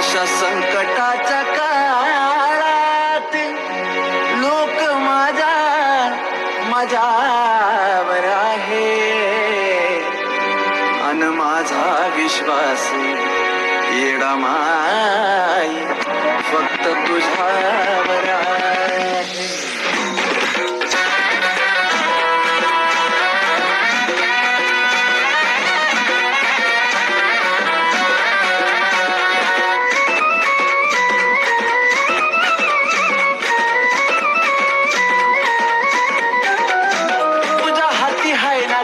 अशा संकटाच्या काळात लोक माझ्यावर आहे अन माझा विश्वास येडा माई फक्त तुझ्यावर आहे.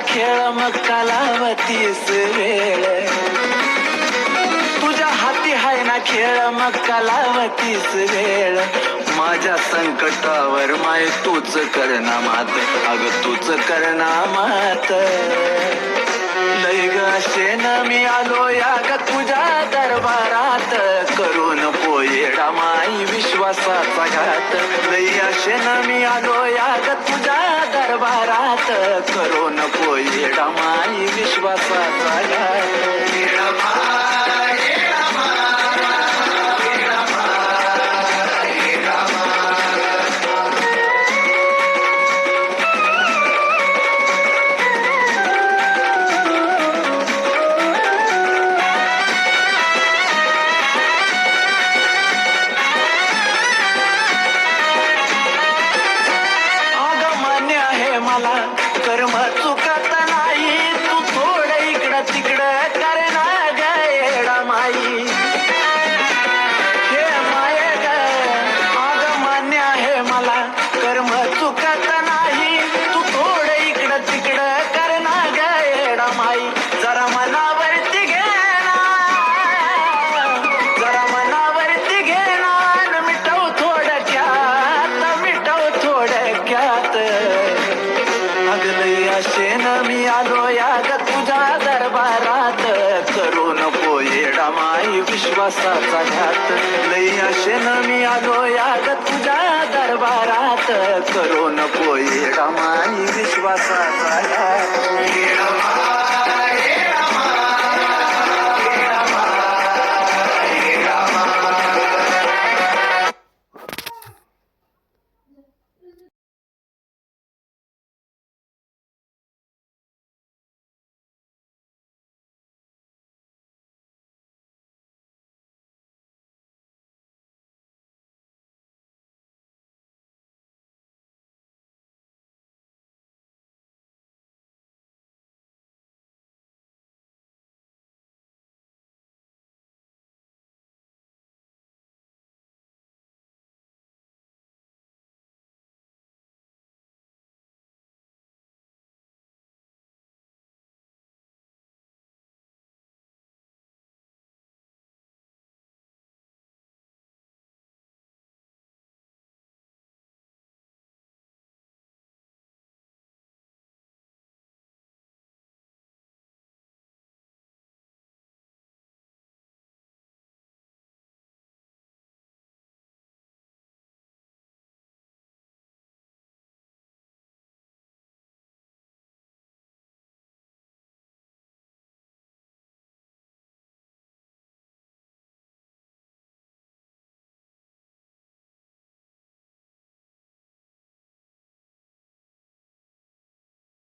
खेळ मग कालावतीस वेळ तुझ्या हाती हाय ना खेळ मग कालावतीस वेळ माझ्या संकटावर माय तूच करना मात अग तूच करना मात लय ग शेन मी आलो या ग तुझ्या दरबारात करून पोयेडा माई विश्वासाचा घात लय शेन मी आलो या ग तुझ्या दरबारात करून पोयेडा माई विश्वासाचा घात. मला कर्म चुकत नाही तू थोडं इकडं तिकडं करना गयडा माई हे माय ग आग मान्य आहे मला कर्म चुकत नाही तू थोडं इकडं तिकडं करना गयडा माई जरा मनावरती घेना जरा मनावरती घेना मिटव थोडक्यात अगलई अशेन मी आलो या ग तुझ्या दरबारात करून पोयेडा माई विश्वासाचा घात लई अशेन मी आलो या ग तुझ्या दरबारात करून पोयेडा माई विश्वासाचा घात.